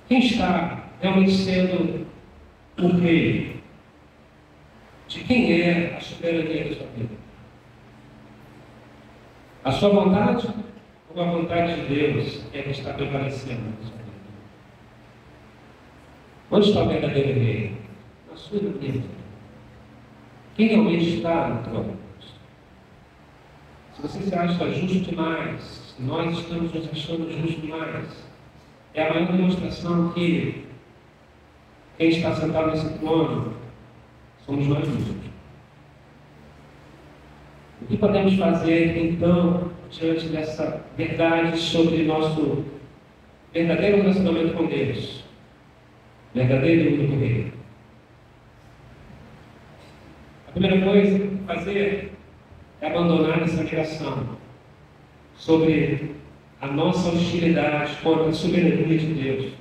Quem está realmente sendo o rei? De quem é a soberania da sua vida? A sua vontade ou a vontade de Deus é que está prevalecendo na sua vida? Onde está o verdadeiro rei? Na sua vida. Quem realmente está no trono? Se você se acha justo demais, se nós estamos nos achando justos demais, é a maior demonstração que quem está sentado nesse trono somos nós mesmos. O que podemos fazer, então, diante dessa verdade sobre nosso verdadeiro relacionamento com Deus? Verdadeiro e único Rei. A primeira coisa a fazer é abandonar essa negação sobre a nossa hostilidade contra a soberania de Deus.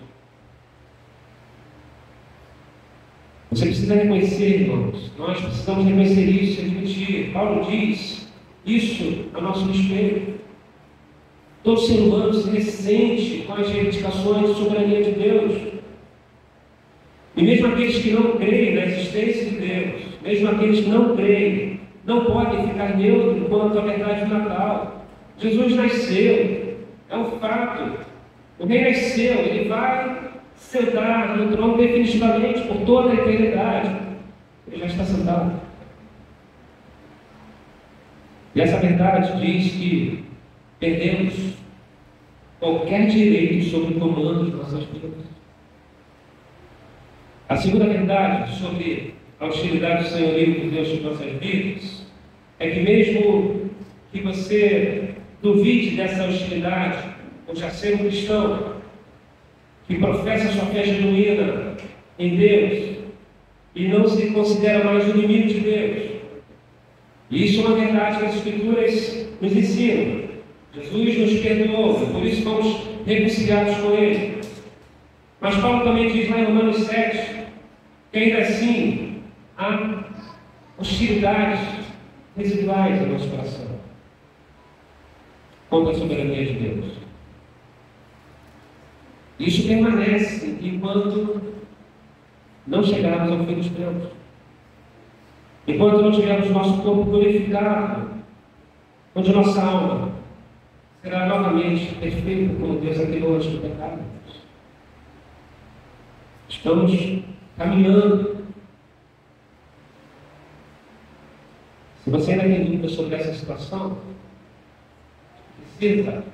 Você precisa reconhecer, irmãos, nós precisamos reconhecer isso e admitir. Paulo diz isso a nosso respeito. Todo ser humano se ressente com as reivindicações de soberania de Deus. E mesmo aqueles que não creem na existência de Deus, mesmo aqueles que não creem, não podem ficar neutros quanto à verdade do Natal. Jesus nasceu, é um fato. O Rei nasceu, Ele vai sentar no trono definitivamente por toda a eternidade. Ele já está sentado. E essa verdade diz que perdemos qualquer direito sobre o comando de nossas vidas. A segunda verdade sobre a hostilidade do senhorio de Deus sobre nossas vidas é que mesmo que você duvide dessa hostilidade, ou já ser um cristão que professa sua fé genuína em Deus e não se considera mais o inimigo de Deus. E isso é uma verdade que as Escrituras nos ensinam. Jesus nos perdoou, por isso fomos reconciliados com Ele. Mas Paulo também diz lá em Romanos 7 que ainda assim há hostilidades residuais no nosso coração contra a soberania de Deus. Isso permanece enquanto não chegarmos ao fim dos tempos. Enquanto não tivermos nosso corpo glorificado, onde nossa alma será novamente perfeita como Deus a criou antes do pecado. Estamos caminhando. Se você ainda tem dúvidas sobre essa situação, precisa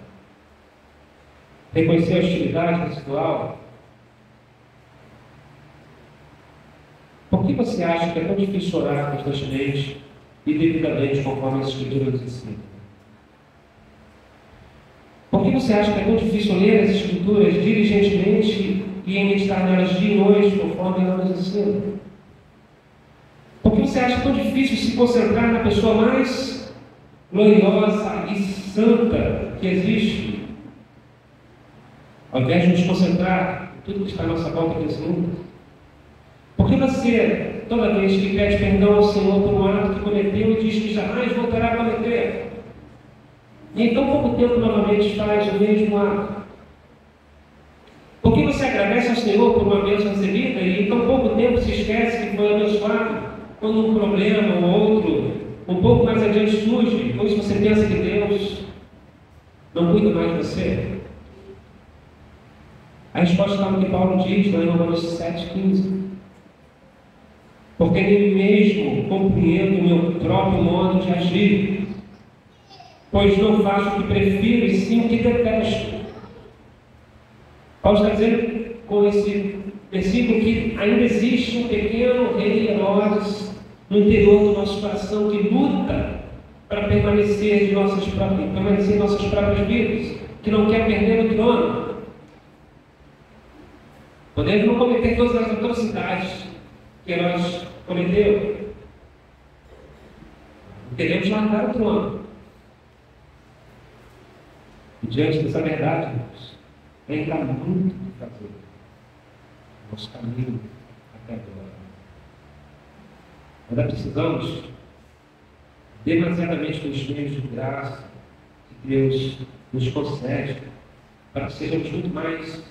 reconhecer a hostilidade residual. Por que você acha que é tão difícil orar constantemente e devidamente conforme as Escrituras nos ensinam? Por que você acha que é tão difícil ler as Escrituras diligentemente e meditar nelas dia e noite conforme elas nos ensinam? Por que você acha tão difícil se concentrar na pessoa mais gloriosa e santa que existe, ao invés de nos concentrar em tudo que está à nossa volta nesse mundo? Por que você, toda vez que pede perdão ao Senhor por um ato que cometeu, diz que jamais voltará a cometer, e em tão pouco tempo novamente faz o mesmo ato? Por que você agradece ao Senhor por uma bênção recebida e em tão pouco tempo se esquece que foi abençoado quando um problema ou outro um pouco mais adiante surge, pois você pensa que Deus não cuida mais de você? A resposta está no que Paulo diz lá em Romanos 7,15. Porque nem mesmo compreendo o meu próprio modo de agir, pois não faço o que prefiro e sim o que detesto. Paulo está dizendo com esse versículo que ainda existe um pequeno rei Herodes no interior do nosso coração que luta para permanecer em nossas próprias vidas, que não quer perder o trono. Podemos não cometer todas as atrocidades que Herodes cometeu. Queremos largar o trono. E diante dessa verdade, irmãos, ainda há muito o que fazer. Nosso caminho até agora. Ainda precisamos demasiadamente dos meios de graça que Deus nos concede para que sejamos muito mais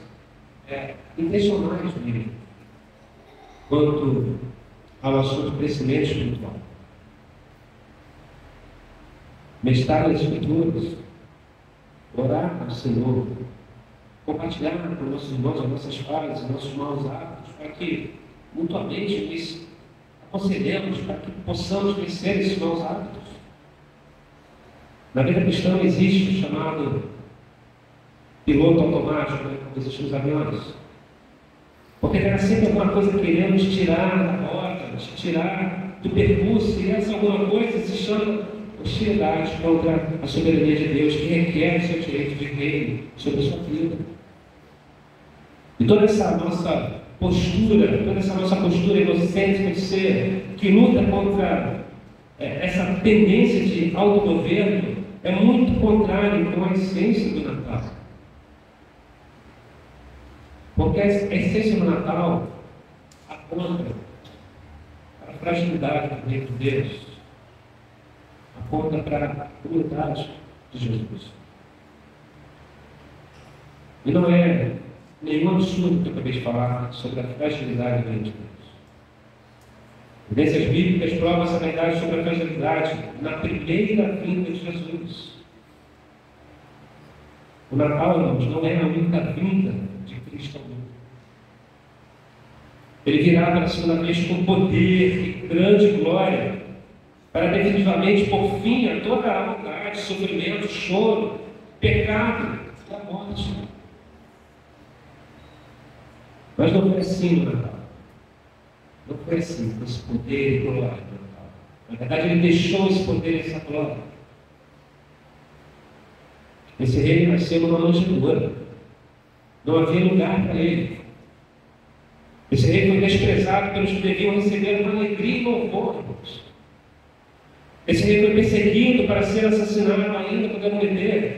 intencionais mesmo quanto ao assunto crescimento espiritual. Meditar nas Escrituras, orar ao Senhor, compartilhar com nossos irmãos as nossas falhas, os nossos maus hábitos, para que mutuamente nos aconselhemos, para que possamos vencer esses maus hábitos. Na vida cristã existe o chamado piloto automático, como existe nos aviões. Porque terá sempre alguma coisa querendo te tirar da rota, te tirar do percurso, e essa alguma coisa se chama hostilidade contra a soberania de Deus, que requer o seu direito de reino sobre a sua vida. E toda essa nossa postura inocente de ser, que luta contra essa tendência de autogoverno, é muito contrário com a essência do Natal. Porque a essência do Natal aponta para a fragilidade do reino de Deus, aponta para a unidade de Jesus. E não é nenhum absurdo que eu acabei de falar sobre a fragilidade do reino de Deus. Evidências bíblicas provam essa verdade sobre a fragilidade na primeira vinda de Jesus. O Natal, irmãos, não é a única vinda de Cristo ao mundo. Ele virá pela segunda vez com poder e grande glória, para definitivamente pôr fim a toda a maldade, sofrimento, choro, pecado e a morte. Mas não foi assim no Natal. Não foi assim, com esse poder e glória no Natal. Na verdade, ele deixou esse poder e essa glória. Esse rei nasceu numa manjedoura. Não havia lugar para ele. Esse rei foi desprezado pelos que deviam receber uma alegria e louvor, irmãos. Esse rei foi perseguido para ser assassinado ainda quando era um bebê.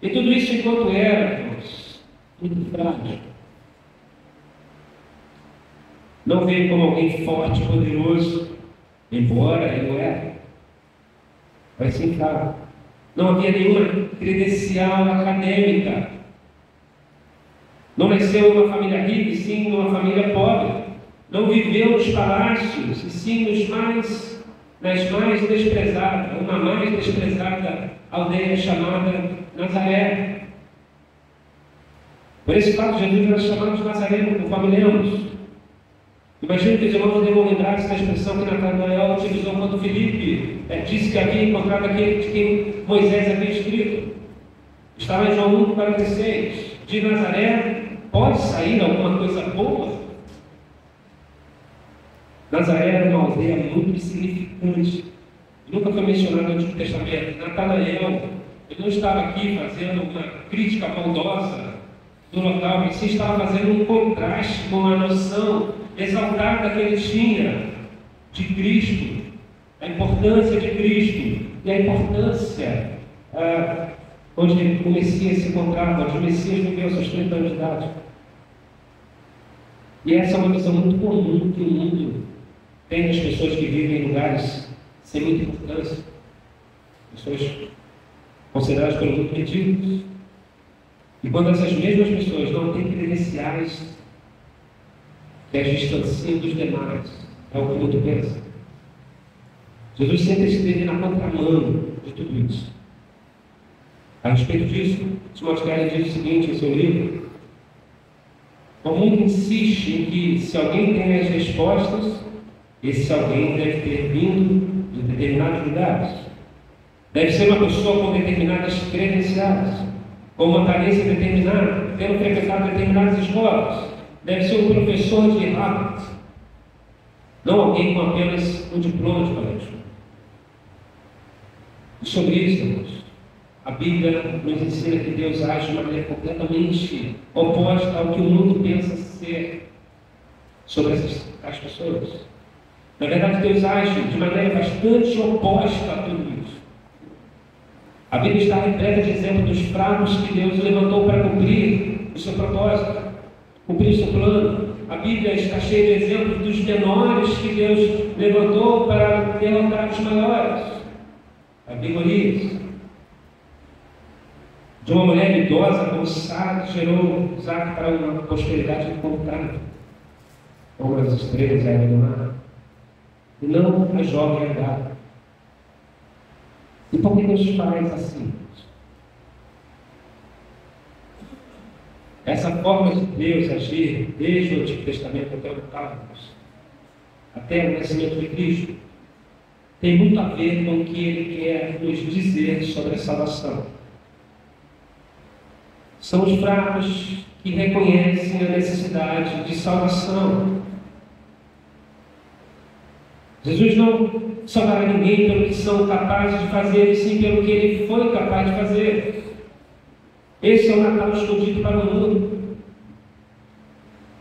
E tudo isso enquanto era, irmãos, muito frágil. Não veio como alguém forte e poderoso, embora ele o era. Mas sim, claro. Não havia nenhuma credencial acadêmica. Não nasceu em uma família rica, e sim em uma família pobre. Não viveu nos palácios, e sim nas mais desprezadas, uma mais desprezada aldeia chamada Nazaré. Por esse fato, Jesus era chamado de Nazareno, conforme lemos. Imagino que os irmãos devam lembrar-se da expressão que Natanael utilizou quando Filipe disse que havia encontrado aquele de quem Moisés havia escrito. Está lá em João 1,46. De Nazaré pode sair alguma coisa boa? Nazaré era uma aldeia muito insignificante. Nunca foi mencionado no Antigo Testamento. Natanael, ele não estava aqui fazendo uma crítica maldosa do local, mas sim estava fazendo um contraste com a noção exaltada que ele tinha de Cristo, a importância de Cristo e a importância onde o Messias se encontrava, onde o Messias viveu seus 30 anos de idade. E essa é uma visão muito comum que o mundo tem das pessoas que vivem em lugares sem muita importância, pessoas consideradas pelo mundo medíocres. E quando essas mesmas pessoas não têm credenciais que as distanciam dos demais, é o que o mundo pensa. Jesus sempre esteve na contramão de tudo isso. A respeito disso, Timóteo Keller diz o seguinte em seu livro: o mundo insiste em que, se alguém tem as respostas, esse alguém deve ter vindo de determinados lugares. Deve ser uma pessoa com determinadas credenciais, com uma aparência determinada, tendo frequentado determinadas escolas. Deve ser um professor de Harvard, não alguém com apenas um diploma de colégio. E sobre isso, irmãos, a Bíblia nos ensina que Deus age de uma maneira completamente oposta ao que o mundo pensa ser sobre as pessoas. Na verdade, Deus age de maneira bastante oposta a tudo isso. A Bíblia está repleta de exemplos dos fracos que Deus levantou para cumprir o seu propósito, cumprir o seu plano. A Bíblia está cheia de exemplos dos menores que Deus levantou para derrotar os maiores. A Bíblia de uma mulher idosa como Sara, gerou Isaac para uma prosperidade incontável, como as estrelas eram do mar, e não a jovem Agar. E por que Deus faz assim? Essa forma de Deus agir, desde o Antigo Testamento até o Natal, até o nascimento de Cristo, tem muito a ver com o que Ele quer nos dizer sobre a salvação. São os fracos que reconhecem a necessidade de salvação. Jesus não salvará ninguém pelo que são capazes de fazer, e sim pelo que Ele foi capaz de fazer. Esse é o Natal escondido para o mundo.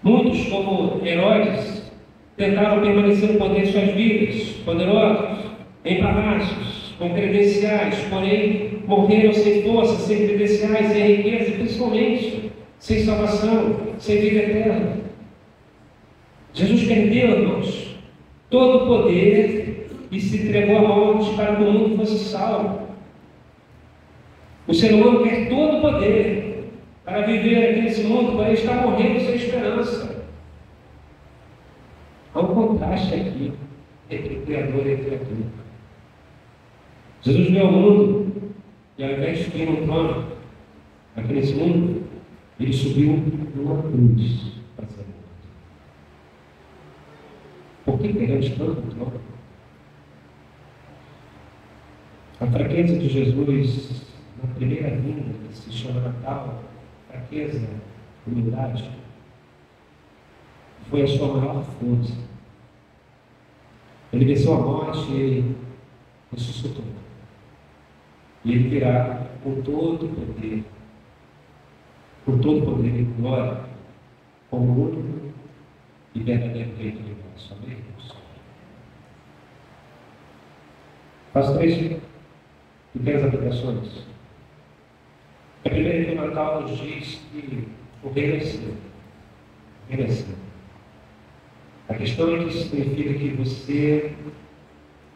Muitos, como Herodes, tentaram permanecer no poder de suas vidas, poderosos, em palácios, com credenciais, porém morreram sem força, sem credenciais, sem riqueza e principalmente sem salvação, sem vida eterna. Jesus perdeu, irmãos, todo o poder e se entregou à morte para que o mundo fosse salvo. O ser humano quer todo o poder para viver aqui nesse mundo, porém está morrendo sem esperança. Há um contraste aqui entre o Criador e a criatura. Jesus veio ao mundo e, ao invés de subir no trono aqui nesse mundo, Ele subiu numa cruz para ser morto. Por que queremos tanto o trono? A fraqueza de Jesus na primeira vinda, que se chama Natal, fraqueza, humildade, foi a sua maior força. Ele venceu a morte e ele ressuscitou. E ele virá com todo o poder e glória, como único e verdadeiro Rei do universo. Amém? Faço 3 pequenas aplicações. A primeira é que o Natal nos diz que o Rei nasceu. O Rei nasceu. A questão é que isso significa que você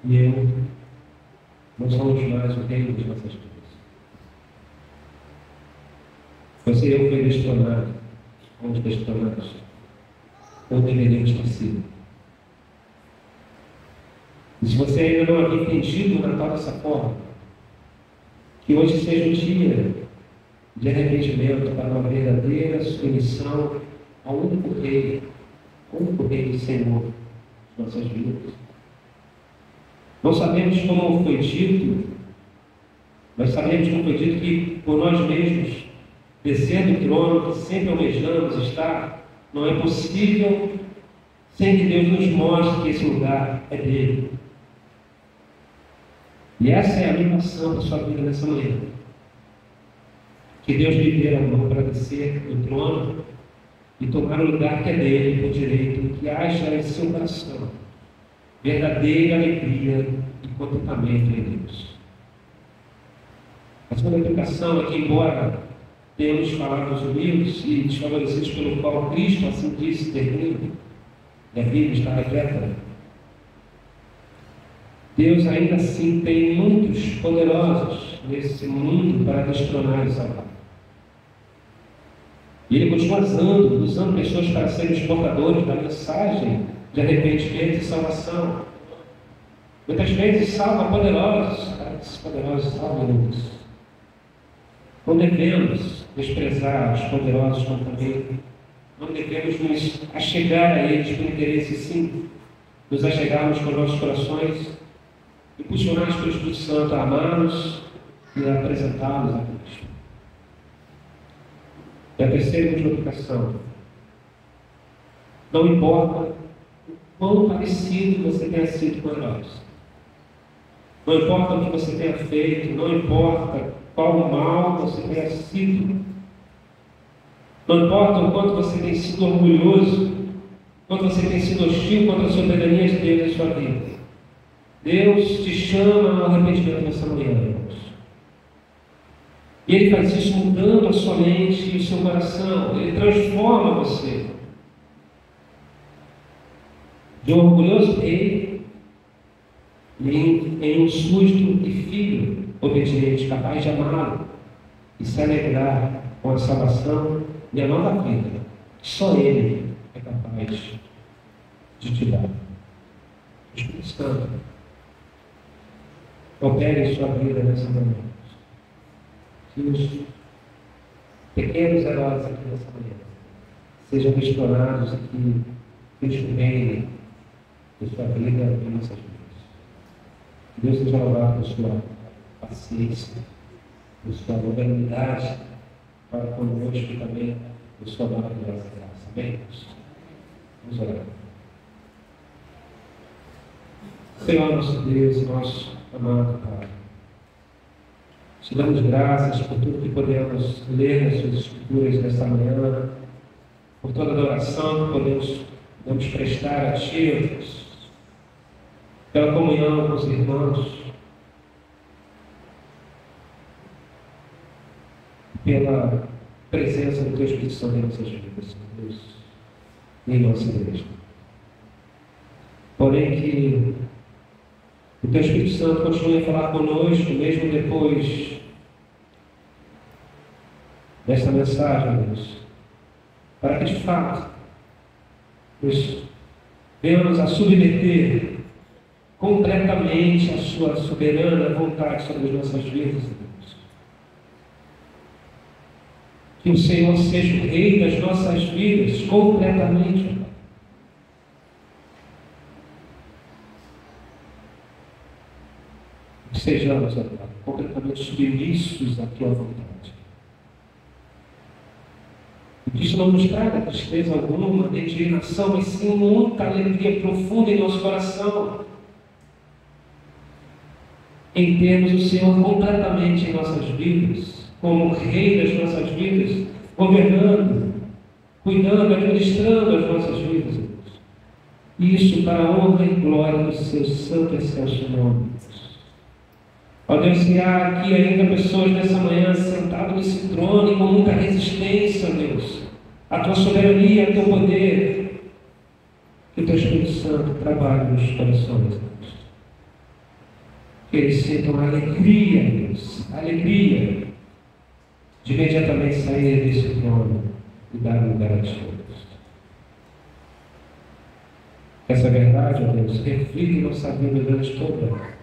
e eu não somos mais o Rei das nossas vidas. Você e eu foi destronado, fomos destronados, ou deveríamos ter sido. E se você ainda não havia entendido o Natal dessa forma, que hoje seja um dia de arrependimento para uma verdadeira submissão ao único Rei do Senhor de nossas vidas. Não sabemos como foi dito, mas sabemos como foi dito que por nós mesmos, descendo o trono que sempre almejamos estar, não é possível sem que Deus nos mostre que esse lugar é dele. E essa é a minha oração para a sua vida nessa manhã. Que Deus lhe dê a mão para descer do trono e tomar o lugar que é dele por direito, que haja em seu coração verdadeira alegria e contentamento em Deus. A segunda aplicação é que, embora tenhamos falado dos humildes e desfavorecidos pelo qual Cristo, assim disse, termina, e a Bíblia está repleta, Deus ainda assim tem muitos poderosos nesse mundo para destronar e salvar. E Ele continua usando pessoas para serem os portadores da mensagem de arrependimento e salvação. Muitas vezes salva poderosos, esses poderosos salvam muitos. Não devemos desprezar os poderosos como também não devemos nos achegar a eles por interesse, sim, nos achegarmos com nossos corações e impulsionados pelo Espírito Santo a amá-los e a apresentá-los a Cristo. E a terceira multiplicação. Não importa o quão parecido você tenha sido com nós. Não importa o que você tenha feito, não importa qual mal você tenha sido. Não importa o quanto você tem sido orgulhoso, quanto você tem sido hostil contra a soberania de Deus em sua vida. Deus te chama ao arrependimento nessa manhã, irmãos. E Ele faz isso mudando a sua mente e o seu coração. Ele transforma você de um orgulhoso rei em um súdito e filho obediente, capaz de amá-lo e se alegrar com a salvação e a nova vida que só Ele é capaz de te dar. O Espírito Santo opere em sua vida nessa manhã. Que os pequenos heróis aqui nessa manhã sejam restaurados e que Cristo reine em sua vida e em nossas vidas. Que Deus seja louvado por sua paciência, por sua longanimidade para conosco e também por sua maravilhosa graça. Amém? Vamos orar. Senhor nosso Deus, nosso amado Pai, te damos graças por tudo que podemos ler nas suas escrituras nesta manhã, por toda a adoração que podemos prestar a Ti, Deus, pela comunhão com os irmãos, pela presença do Teu Espírito Santo em nossas vidas, Senhor Deus, e em nossa igreja. Porém, que o Teu Espírito Santo continue a falar conosco, mesmo depois desta mensagem, Deus, para que de fato nos venhamos a submeter completamente a Sua soberana vontade sobre as nossas vidas, Deus. Que o Senhor seja o Rei das nossas vidas completamente, Pai. Que sejamos, ó Pai, completamente submissos à Tua vontade. E que isso não nos traga tristeza alguma, nem indignação, mas sim muita alegria profunda em nosso coração, em termos o Senhor completamente em nossas vidas, como Rei das nossas vidas, governando, cuidando, administrando as nossas vidas. Isso para a honra e glória do Seu santo e excelso nome. Ó Deus, se há aqui ainda pessoas nessa manhã sentadas nesse trono e com muita resistência, ó Deus, a Tua soberania, o Teu poder, que o Teu Espírito Santo trabalhe nos corações, Deus. Que eles sintam a alegria, Deus, a alegria de imediatamente sair desse trono e dar lugar a Ti, Deus. Essa verdade, ó Deus, reflita em nossa vida durante toda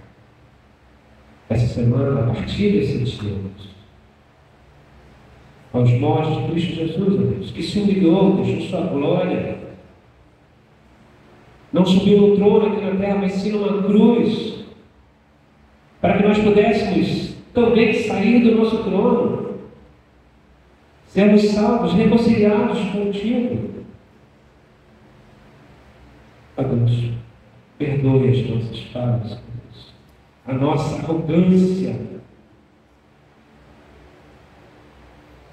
essa semana, a partir desse dia, Deus. Aos moldes de Cristo Jesus, ó Deus, que se humilhou, deixou sua glória, não subiu no trono aqui na terra, mas sim numa cruz, para que nós pudéssemos também sair do nosso trono, sermos salvos, reconciliados contigo. Ó Deus, perdoe as nossas falhas, Deus, a nossa arrogância.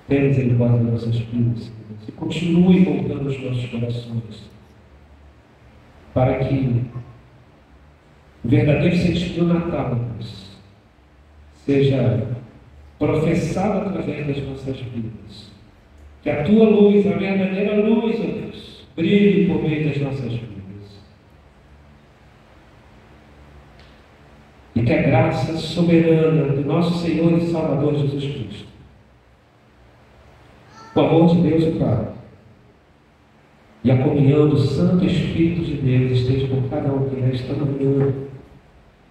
Tenha misericórdia das nossas vidas, e continue moldando os nossos corações, para que o verdadeiro sentido do Natal, Deus, seja professado através das nossas vidas. Que a Tua luz, a verdadeira luz, ó Deus, brilhe por meio das nossas vidas. E que a graça soberana do nosso Senhor e Salvador Jesus Cristo, o amor de Deus o Pai e a comunhão do Santo Espírito de Deus esteja com cada um que nesta manhã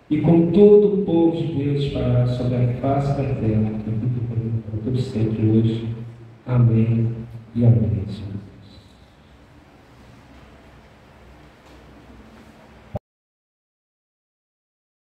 e com todo o povo de Deus espalhado sobre a face da terra, que vive por sempre hoje. Amém e amém, Senhor.